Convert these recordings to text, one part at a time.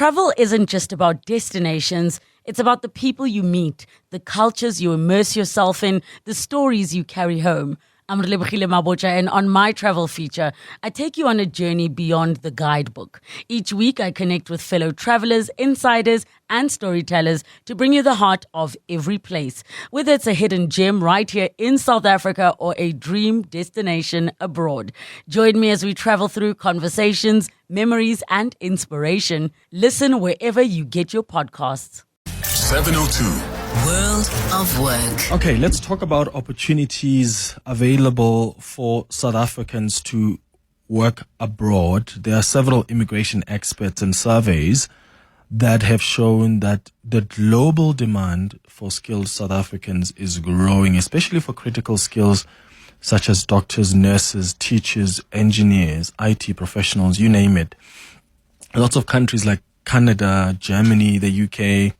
travel isn't just about destinations, it's about the people you meet, the cultures you immerse yourself in, the stories you carry home. I'm Relebogile Mabocha, and on my travel feature, I take you on a journey beyond the guidebook. Each week, I connect with fellow travelers, insiders, and storytellers to bring you the heart of every place. Whether it's a hidden gem right here in South Africa or a dream destination abroad. Join me as we travel through conversations, memories, and inspiration. Listen wherever you get your podcasts. 702. World of Work. Okay, let's talk about opportunities available for South Africans to work abroad. There are several immigration experts and surveys that have shown that the global demand for skilled South Africans is growing, especially for critical skills such as doctors, nurses, teachers, engineers, IT professionals, you name it. Lots of countries like Canada, Germany, the UK,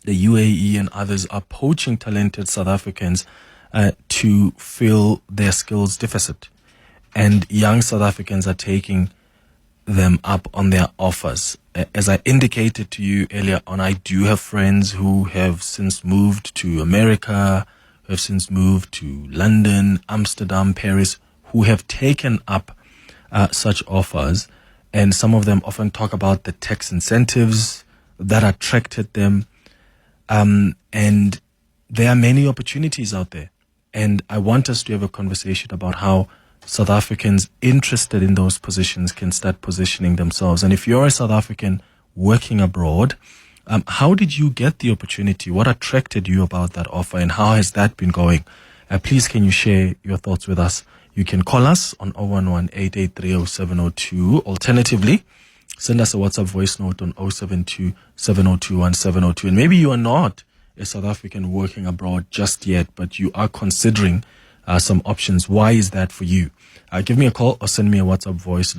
the UAE and others are poaching talented South Africans to fill their skills deficit. And young South Africans are taking them up on their offers. As I indicated to you earlier on, I do have friends who have since moved to America, who have since moved to London, Amsterdam, Paris, who have taken up such offers. And some of them often talk about the tax incentives that attracted them. And there are many opportunities out there. And I want us to have a conversation about how South Africans interested in those positions can start positioning themselves. And if you're a South African working abroad, how did you get the opportunity? What attracted you about that offer, and how has that been going? Please, can you share your thoughts with us? You can call us on 011-883-0702. Alternatively, send us a WhatsApp voice note on 072-702-1702. And maybe you are not a South African working abroad just yet, but you are considering some options. Why is that for you? Give me a call or send me a WhatsApp voice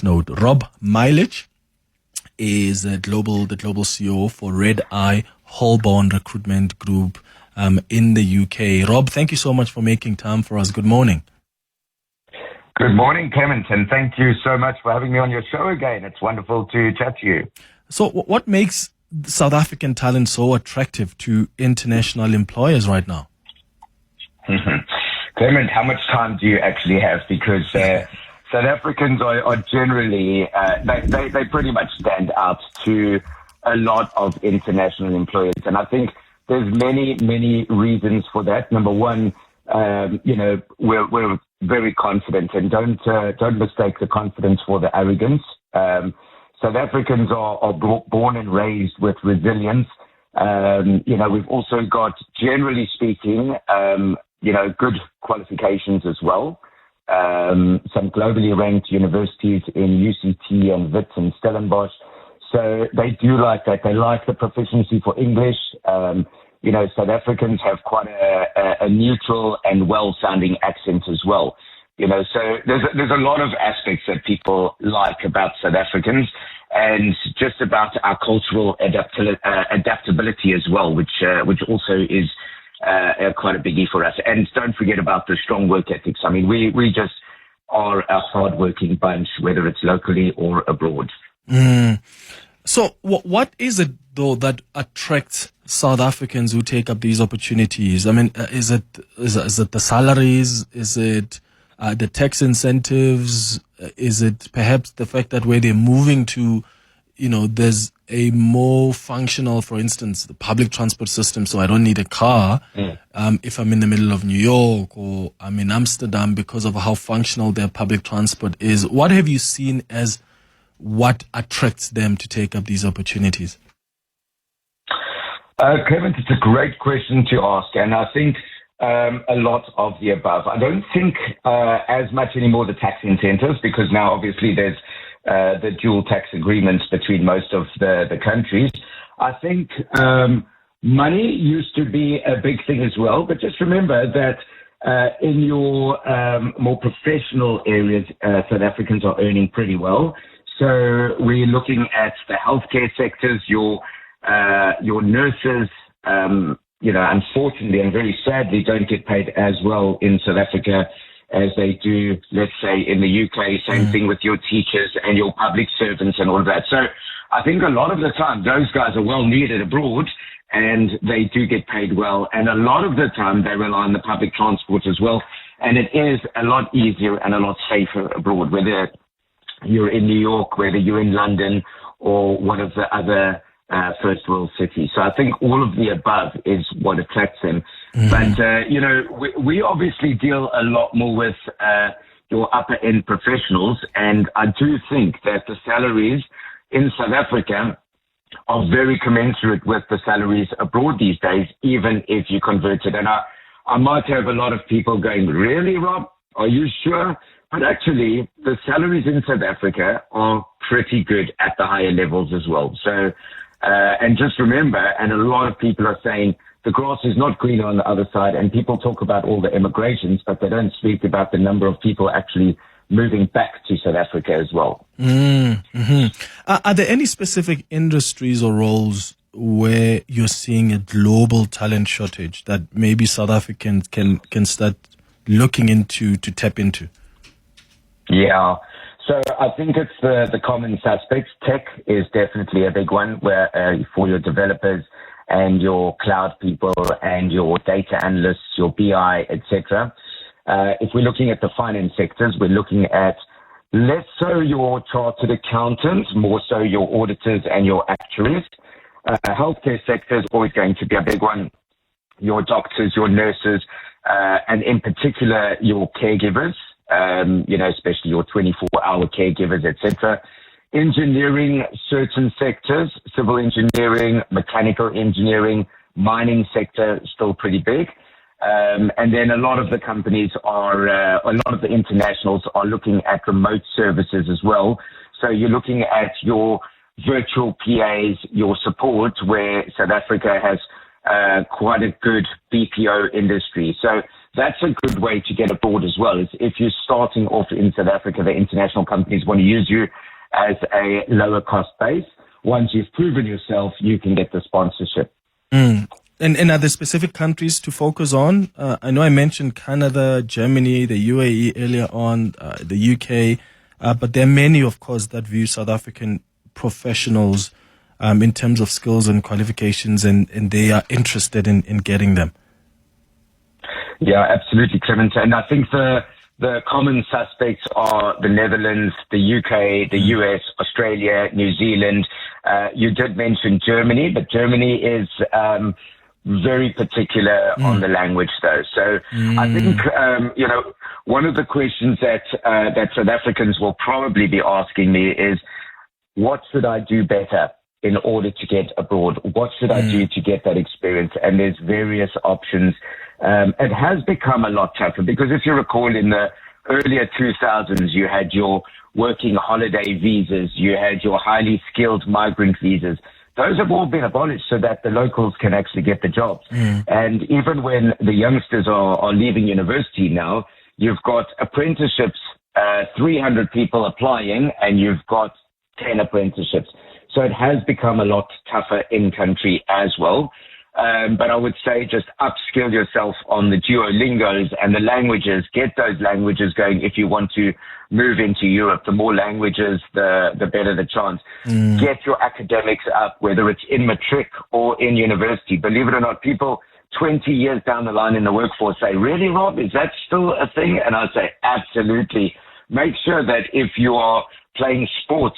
note. Rob Mailich is the global CEO for REDi Holbourne Recruitment Group in the UK. Rob, thank you so much for making time for us. Good morning. Good morning, Clement, and thank you so much for having me on your show again. It's wonderful to chat to you. So what makes South African talent so attractive to international employers right now? Clement, how much time do you actually have? Because South Africans are generally, they pretty much stand out to a lot of international employers. And I think there's many reasons for that. Number one, we're very confident, and don't mistake the confidence for the arrogance. South Africans are born and raised with resilience. We've also got, generally speaking, good qualifications as well. Some globally ranked universities in UCT and Wits and Stellenbosch. So they do like that. They like the proficiency for English. South Africans have quite a neutral and well-sounding accent as well. So there's a lot of aspects that people like about South Africans, and just about our cultural adaptability as well, which also is quite a biggie for us. And don't forget about the strong work ethics. I mean, we just are a hard-working bunch, whether it's locally or abroad. So what is it, though, that attracts South Africans who take up these opportunities? I mean, is it the salaries? Is it the tax incentives? Is it perhaps the fact that where they're moving to, there's a more functional, for instance, the public transport system, so I don't need a car if I'm in the middle of New York or I'm in Amsterdam, because of how functional their public transport is? What have you seen as what attracts them to take up these opportunities? Clement, it's a great question to ask, and I think a lot of the above. I don't think as much anymore the tax incentives, because now obviously there's the dual tax agreements between most of the countries. I think money used to be a big thing as well, but just remember that in your more professional areas, South Africans are earning pretty well. So we're looking at the healthcare sectors, your nurses, unfortunately and very sadly don't get paid as well in South Africa as they do, let's say, in the UK. Same thing with your teachers and your public servants and all of that. So I think a lot of the time those guys are well needed abroad, and they do get paid well. And a lot of the time they rely on the public transport as well. And it is a lot easier and a lot safer abroad, whether you're in New York, whether you're in London or one of the other first world cities. So I think all of the above is what attracts them. But, we obviously deal a lot more with your upper end professionals. And I do think that the salaries in South Africa are very commensurate with the salaries abroad these days, even if you convert it. And I might have a lot of people going, really, Rob? Are you sure? But actually, the salaries in South Africa are pretty good at the higher levels as well. So, and just remember, and a lot of people are saying the grass is not greener on the other side, and people talk about all the immigrations, but they don't speak about the number of people actually moving back to South Africa as well. Are there any specific industries or roles where you're seeing a global talent shortage that maybe South Africans can start looking into to tap into? Yeah. So I think it's the common suspects. Tech is definitely a big one where for your developers and your cloud people and your data analysts, your BI, etc. If we're looking at the finance sectors, we're looking at less so your chartered accountants, more so your auditors and your actuaries. Healthcare sector is always going to be a big one. Your doctors, your nurses, and in particular your caregivers, especially your 24-hour caregivers, etc. Engineering, certain sectors, civil engineering, mechanical engineering, mining sector, still pretty big. And then a lot of the companies a lot of the internationals are looking at remote services as well. So you're looking at your virtual PAs, your support, where South Africa has quite a good BPO industry. So that's a good way to get abroad as well. Is if you're starting off in South Africa, the international companies want to use you as a lower cost base. Once you've proven yourself, you can get the sponsorship. And are there specific countries to focus on? I know I mentioned Canada, Germany, the UAE earlier on, the UK, but there are many, of course, that view South African professionals in terms of skills and qualifications, and they are interested in getting them. Yeah, absolutely, Clement. And I think the common suspects are the Netherlands, the UK, the US, Australia, New Zealand. You did mention Germany, but Germany is very particular on the language, though. So I think, one of the questions that South Africans will probably be asking me is, what should I do better in order to get abroad? What should I do to get that experience? And there's various options. It has become a lot tougher because if you recall in the earlier 2000s, you had your working holiday visas, you had your highly skilled migrant visas. Those have all been abolished so that the locals can actually get the jobs. And even when the youngsters are leaving university now, you've got apprenticeships, 300 people applying, and you've got 10 apprenticeships. So it has become a lot tougher in country as well. But I would say just upskill yourself on the Duolingos and the languages. Get those languages going if you want to move into Europe. The more languages, the better the chance. Get your academics up, whether it's in matric or in university. Believe it or not, people 20 years down the line in the workforce say, really, Rob, is that still a thing? And I say, absolutely. Make sure that if you are playing sports,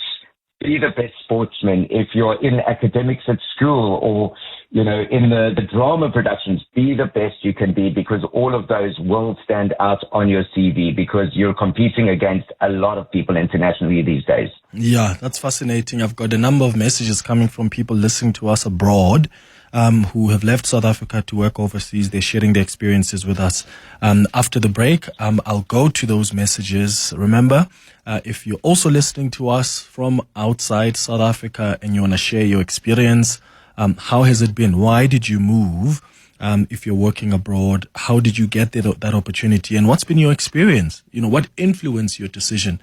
be the best sportsman. If you're in academics at school or, in the drama productions, be the best you can be, because all of those will stand out on your CV because you're competing against a lot of people internationally these days. Yeah, that's fascinating. I've got a number of messages coming from people listening to us abroad who have left South Africa to work overseas. They're sharing their experiences with us. After the break, I'll go to those messages. Remember, if you're also listening to us from outside South Africa and you want to share your experience, how has it been? Why did you move? If you're working abroad, how did you get that opportunity? And what's been your experience? What influenced your decision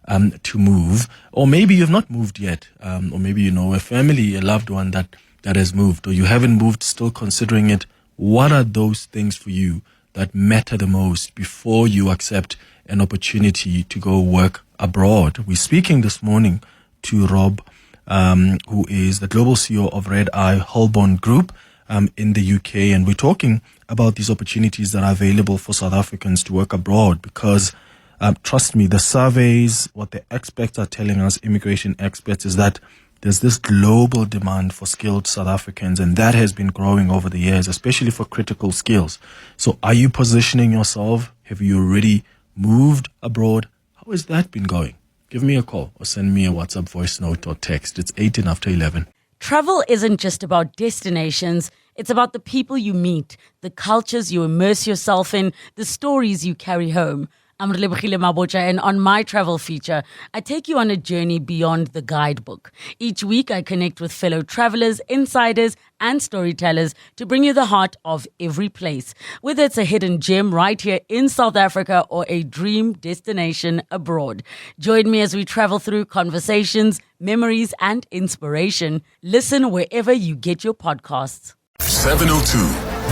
to move? Or maybe you've not moved yet. Or maybe a family, a loved one that has moved, or you haven't moved, still considering it. What are those things for you that matter the most before you accept an opportunity to go work abroad. We're speaking this morning to Rob, who is the global CEO of REDi Holbourne Group in the UK, and we're talking about these opportunities that are available for South Africans to work abroad because trust me, the surveys, what the experts are telling us, immigration experts, is that there's this global demand for skilled South Africans, and that has been growing over the years, especially for critical skills. So are you positioning yourself? Have you already moved abroad? How has that been going? Give me a call or send me a WhatsApp voice note or text. It's 18 after 11. Travel isn't just about destinations. It's about the people you meet, the cultures you immerse yourself in, the stories you carry home. I'm Relebogile Mabotja, and on my travel feature, I take you on a journey beyond the guidebook. Each week, I connect with fellow travelers, insiders, and storytellers to bring you the heart of every place, whether it's a hidden gem right here in South Africa or a dream destination abroad. Join me as we travel through conversations, memories, and inspiration. Listen wherever you get your podcasts. 702.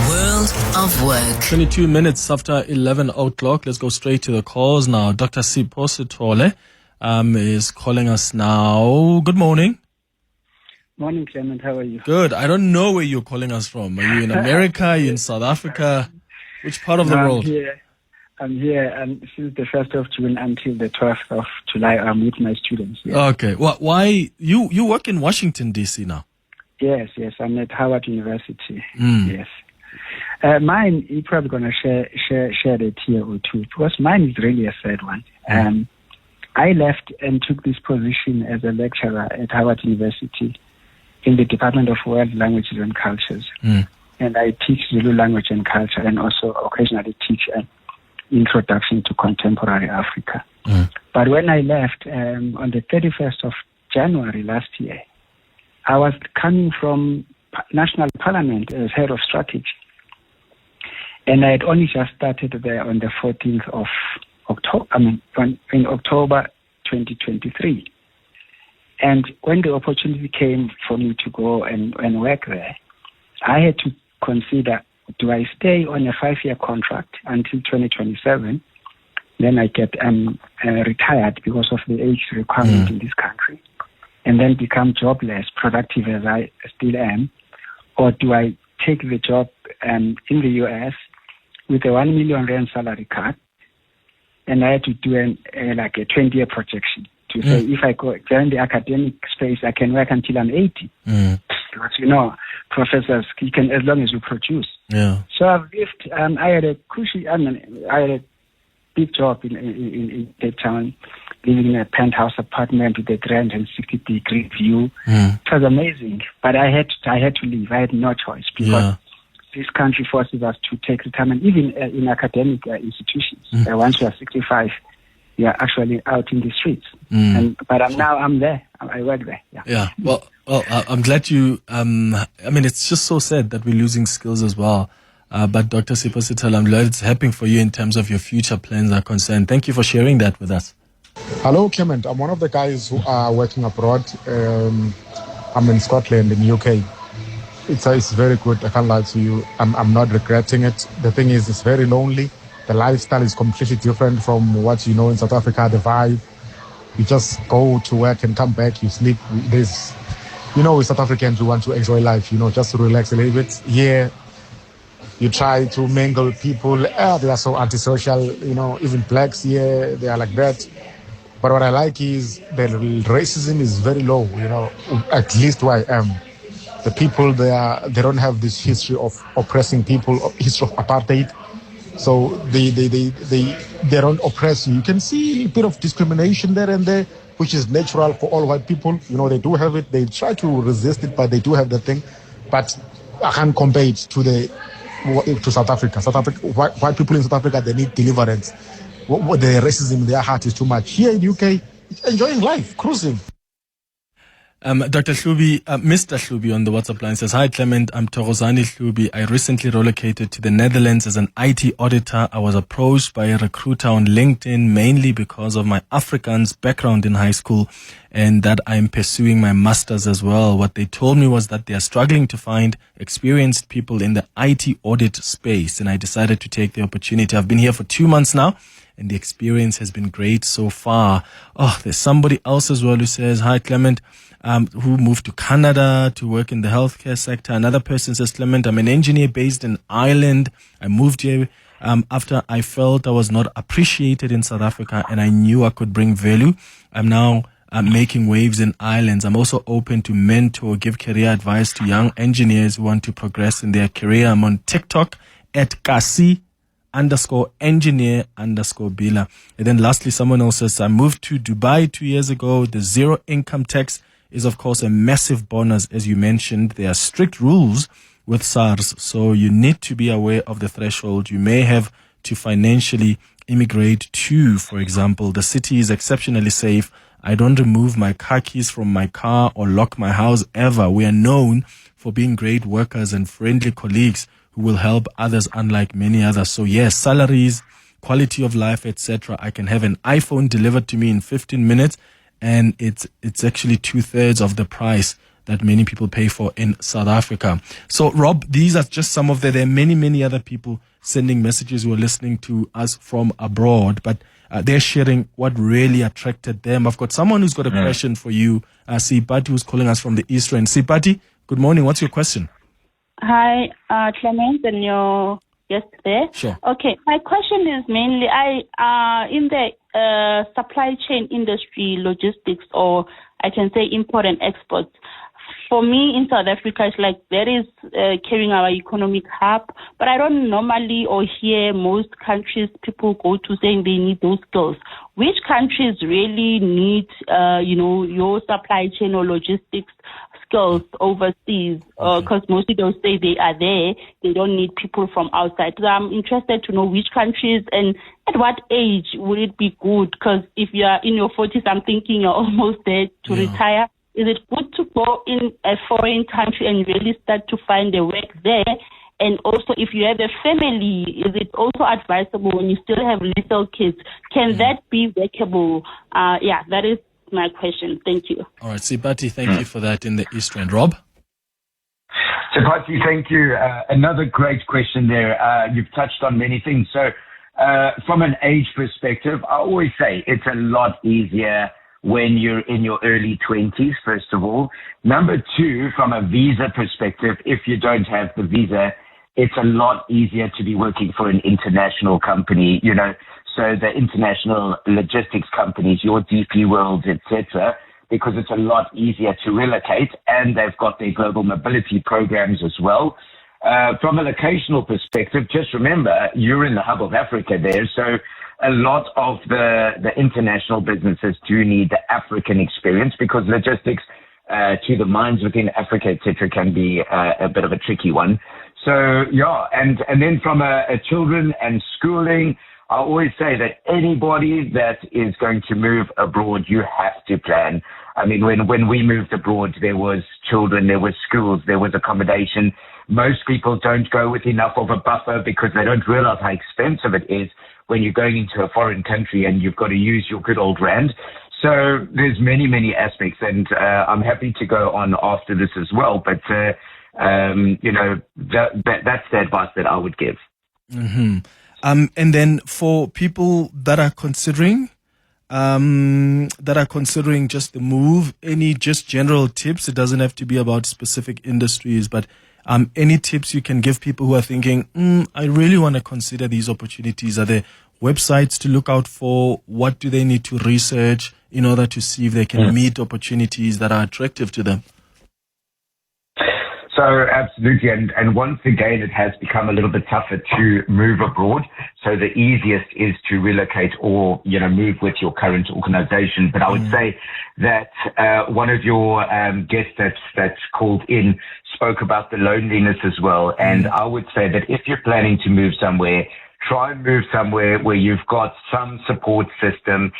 World of Work. 22 minutes after 11 o'clock. Let's go straight to the calls now. Dr. Sipho is calling us now. Good morning. Morning, Clement. How are you? Good. I don't know where you're calling us from. Are you in America? Are you in South Africa? Which part of the world? I'm here since the 1st of June until the 12th of July. I'm with my students. Yes. Okay. Well, why? You work in Washington, D.C. now? Yes. I'm at Howard University. Yes. Mine, you're probably going to share a tear or two, because mine is really a sad one. I left and took this position as a lecturer at Howard University in the Department of World Languages and Cultures. And I teach Zulu language and culture, and also occasionally teach an introduction to contemporary Africa. But when I left on the 31st of January last year, I was coming from National Parliament as head of strategy. And I had only just started there on the 14th of October, in October 2023. And when the opportunity came for me to go and work there, I had to consider, do I stay on a 5-year contract until 2027? Then I get retired because of the age requirement in this country, and then become jobless, productive as I still am? Or do I take the job in the US with a 1 million rand salary cut, and I had to do a 20-year projection to say if I go join the academic space, I can work until I'm 80. Because professors, you can, as long as you produce. Yeah. So I've lived. I had a big job in Cape Town, living in a penthouse apartment with a 360-degree view. It was amazing, but I had to leave. I had no choice because this country forces us to take retirement, even in academic institutions. Once you are 65, you are actually out in the streets. But I'm there. I work there. Yeah. Well, I'm glad you. It's just so sad that we're losing skills as well. But Dr. Sipho, I'm glad it's happening for you in terms of your future plans are concerned. Thank you for sharing that with us. Hello, Clement. I'm one of the guys who are working abroad. I'm in Scotland, in the UK. It's very good. I can't lie to you. I'm not regretting it. The thing is, it's very lonely. The lifestyle is completely different from what you know in South Africa. The vibe, you just go to work and come back. You sleep. There's, with South Africans, we want to enjoy life. Just to relax a little bit. Here, you try to mingle with people. They are so antisocial. Even blacks here, they are like that. But what I like is the racism is very low. At least where I am. The people they don't have this history of oppressing people, history of apartheid. So they don't oppress you. You can see a bit of discrimination there and there, which is natural for all white people. They do have it. They try to resist it, but they do have the thing. But I can't compare it to South Africa. White people in South Africa, they need deliverance. The racism in their heart is too much. Here in the UK, enjoying life, cruising. Dr. Hlubi, Mr. Hlubi on the WhatsApp line says, "Hi Clement, I'm Torozani Hlubi. I recently relocated to the Netherlands as an IT auditor. I was approached by a recruiter on LinkedIn mainly because of my Afrikaans background in high school and that I'm pursuing my master's as well. What they told me was that they are struggling to find experienced people in the IT audit space, and I decided to take the opportunity. I've been here for 2 months now, and the experience has been great so far." Oh, there's somebody else as well who says, "Hi Clement, who moved to Canada to work in the healthcare sector." Another person says, "Clement, I'm an engineer based in Ireland. I moved here after I felt I was not appreciated in South Africa and I knew I could bring value. I'm now making waves in Ireland. I'm also open to mentor, give career advice to young engineers who want to progress in their career. I'm on TikTok at Kasi_engineer_Bila." And then lastly, someone else says, "I moved to Dubai 2 years ago. The zero income tax is, of course, a massive bonus. As you mentioned, there are strict rules with SARS, so you need to be aware of the threshold you may have to financially immigrate to. For example, the city is exceptionally safe. I don't remove my car keys from my car or lock my house ever. We are known for being great workers and friendly colleagues who will help others, unlike many others. So yes, salaries, quality of life, etc. I can have an iPhone delivered to me in 15 minutes, and it's actually 2/3 of the price that many people pay for in South Africa." So Rob, these are just some of there are many other people sending messages who are listening to us from abroad, but they're sharing what really attracted them. I've got someone who's got a question for you, Sipati, who's calling us from the East End. Sipati, good morning. What's your question? Hi, Clement and your guest there. Sure. Okay, my question is mainly, in the supply chain industry, logistics, or I can say import and export. For me in South Africa, it's like that is carrying our economic hub, but I don't normally or hear most countries people go to saying they need those skills. Which countries really need, your supply chain or logistics skills overseas? Because mostly they'll say they are there, they don't need people from outside. So I'm interested to know which countries and at what age would it be good? Because if you are in your 40s, I'm thinking you're almost there to retire. Is it good to go in a foreign country and really start to find a work there? And also, if you have a family, is it also advisable when you still have little kids? Can that be workable? That is my question. Thank you. All right, Sipati, thank you for that in the East End. Rob? Sipati, thank you. Another great question there. You've touched on many things. So from an age perspective, I always say it's a lot easier when you're in your early 20s, first of all. Number two, from a visa perspective, if you don't have the visa, it's a lot easier to be working for an international company, so the international logistics companies, your DP Worlds, etc., because it's a lot easier to relocate, and they've got their global mobility programs as well. From a locational perspective, just remember, you're in the hub of Africa there, so a lot of the international businesses do need the African experience because logistics to the mines within Africa, etc., can be a bit of a tricky one. So, and then from a children and schooling, I always say that anybody that is going to move abroad, you have to plan. I mean, when we moved abroad, there was children, there was schools, there was accommodation. Most people don't go with enough of a buffer because they don't realize how expensive it is when you're going into a foreign country and you've got to use your good old rand. So there's many aspects, and I'm happy to go on after this as well. But, that's the advice that I would give. Mm-hmm. And then for people that are considering just the move, any just general tips? It doesn't have to be about specific industries, but any tips you can give people who are thinking, I really want to consider these opportunities? Are there websites to look out for? What do they need to research in order to see if they can meet opportunities that are attractive to them? So absolutely, and once again, it has become a little bit tougher to move abroad. So the easiest is to relocate or, move with your current organization. But I would say that one of your guests that's called in spoke about the loneliness as well. And I would say that if you're planning to move somewhere, try and move somewhere where you've got some support system,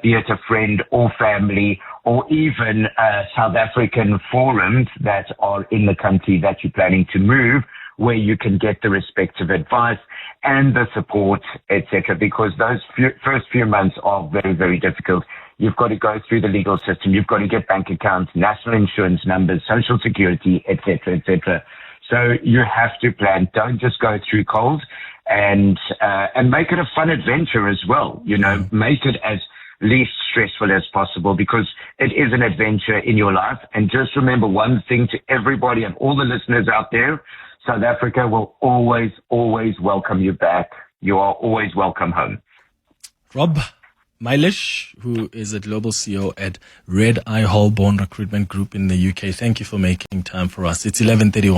be it a friend or family or even South African forums that are in the country that you're planning to move, where you can get the respective advice and the support, etc. Because those first few months are very, very difficult. You've got to go through the legal system. You've got to get bank accounts, national insurance numbers, social security, etc., etc. So you have to plan. Don't just go through cold, and make it a fun adventure as well. You know, make it as least stressful as possible, because it is an adventure in your life. And just remember one thing to everybody and all the listeners out there: South Africa will always, always welcome you back. You are always welcome home. Rob Mailich, who is a global CEO at REDi Holbourne Recruitment Group in the UK. Thank you for making time for us. It's 11:31.